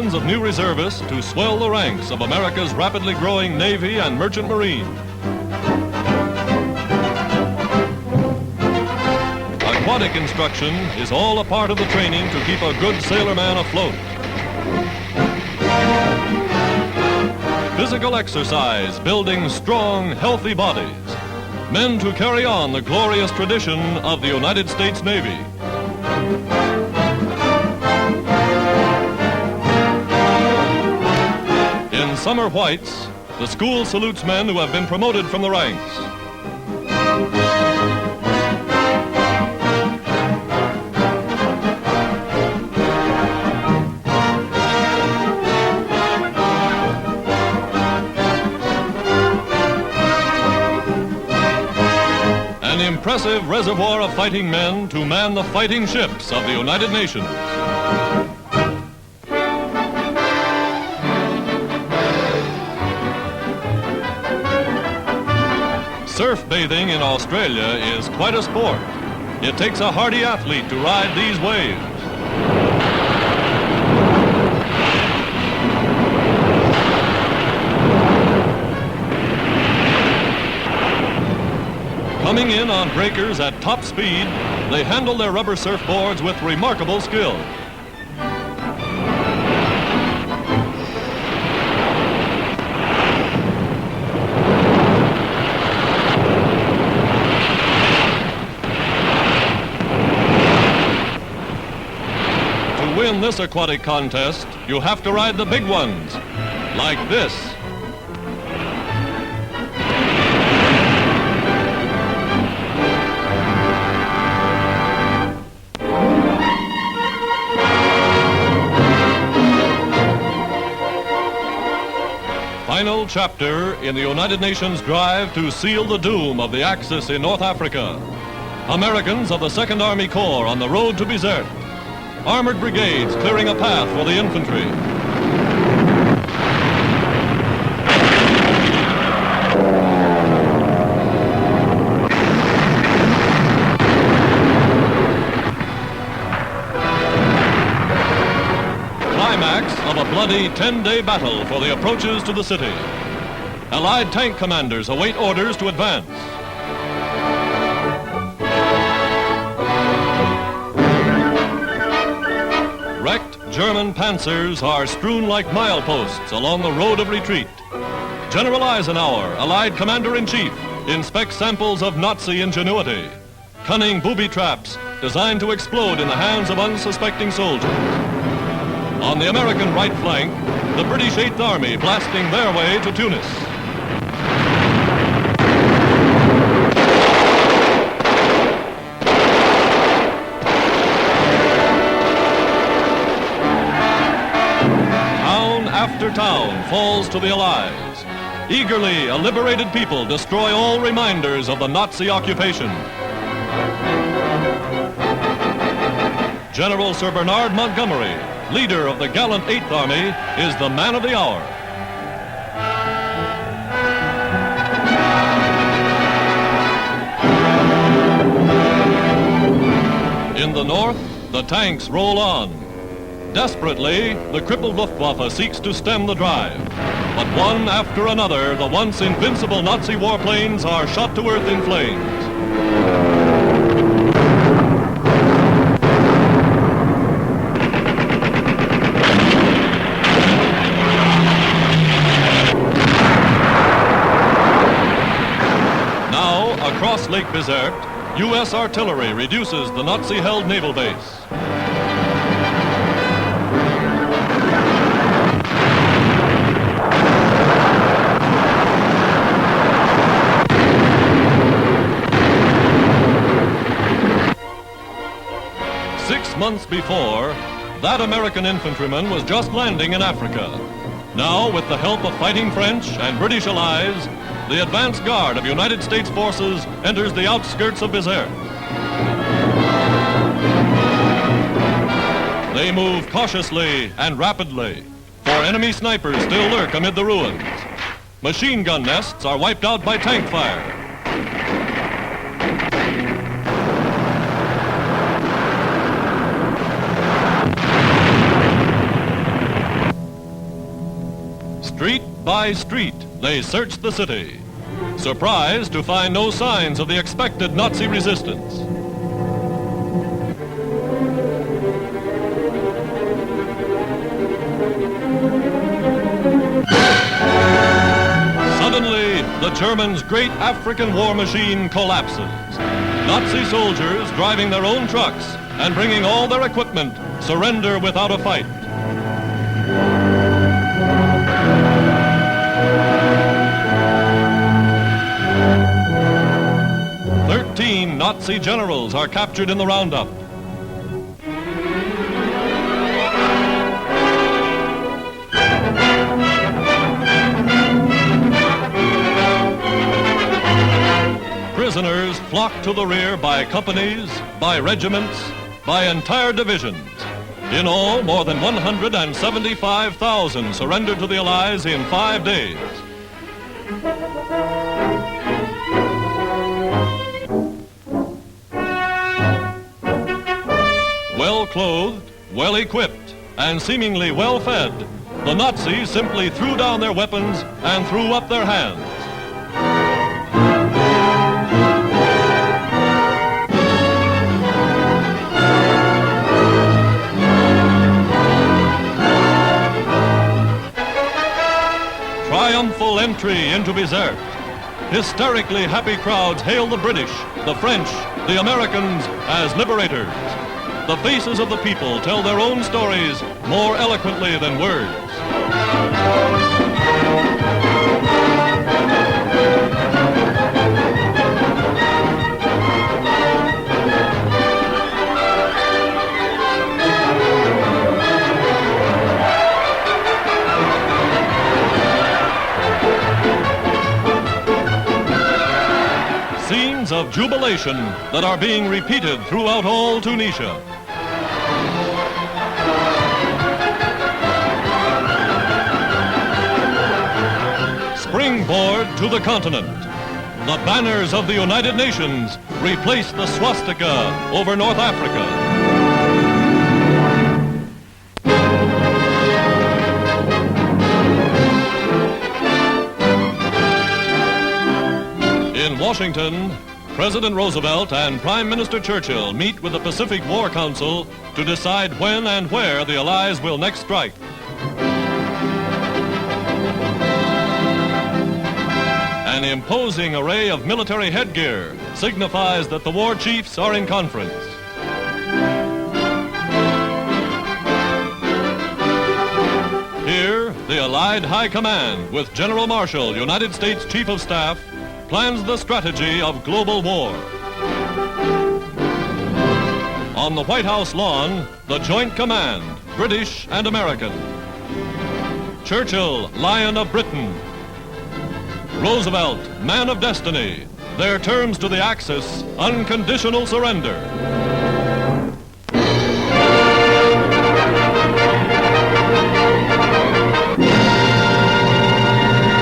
thousands of new reservists to swell the ranks of America's rapidly growing Navy and Merchant Marine. Aquatic instruction is all a part of the training to keep a good sailorman afloat. Physical exercise building strong, healthy bodies. Men to carry on the glorious tradition of the United States Navy. In summer whites, the school salutes men who have been promoted from the ranks. An impressive reservoir of fighting men to man the fighting ships of the United Nations. Surf bathing in Australia is quite a sport. It takes a hardy athlete to ride these waves. Coming in on breakers at top speed, they handle their rubber surfboards with remarkable skill. To win this aquatic contest, you have to ride the big ones, like this. Final chapter in the United Nations drive to seal the doom of the Axis in North Africa. Americans of the 2nd Army Corps on the road to Bizerte. Armored brigades clearing a path for the infantry. Climax of a bloody 10-day battle for the approaches to the city. Allied tank commanders await orders to advance. Wrecked German panzers are strewn like mileposts along the road of retreat. General Eisenhower, Allied Commander-in-Chief, inspects samples of Nazi ingenuity. Cunning booby traps designed to explode in the hands of unsuspecting soldiers. On the American right flank, the British 8th Army blasting their way to Tunis. Town after town falls to the Allies. Eagerly, a liberated people destroy all reminders of the Nazi occupation. General Sir Bernard Montgomery, leader of the gallant 8th Army, is the man of the hour. In the north, the tanks roll on. Desperately, the crippled Luftwaffe seeks to stem the drive. But one after another, the once invincible Nazi warplanes are shot to earth in flames. Across Lake Bizerte, U.S. artillery reduces the Nazi-held naval base. Six months before, that American infantryman was just landing in Africa. Now, with the help of fighting French and British allies, the advance guard of United States forces enters the outskirts of Bizerte. They move cautiously and rapidly, for enemy snipers still lurk amid the ruins. Machine gun nests are wiped out by tank fire. Street by street, they searched the city, surprised to find no signs of the expected Nazi resistance. Suddenly, the Germans' great African war machine collapses. Nazi soldiers, driving their own trucks and bringing all their equipment, surrender without a fight. Nazi generals are captured in the roundup. Prisoners flock to the rear by companies, by regiments, by entire divisions. In all, more than 175,000 surrendered to the Allies in 5 days. Well-clothed, well-equipped, and seemingly well-fed, the Nazis simply threw down their weapons and threw up their hands. Triumphal entry into Bizerte. Hysterically happy crowds hail the British, the French, the Americans as liberators. The faces of the people tell their own stories more eloquently than words. Scenes of jubilation that are being repeated throughout all Tunisia. Springboard to the continent. The banners of the United Nations replace the swastika over North Africa. In Washington, President Roosevelt and Prime Minister Churchill meet with the Pacific War Council to decide when and where the Allies will next strike. An imposing array of military headgear signifies that the war chiefs are in conference. Here, the Allied High Command, with General Marshall, United States Chief of Staff, plans the strategy of global war. On the White House lawn, the Joint Command, British and American. Churchill, Lion of Britain. Roosevelt, Man of Destiny. Their terms to the Axis, unconditional surrender.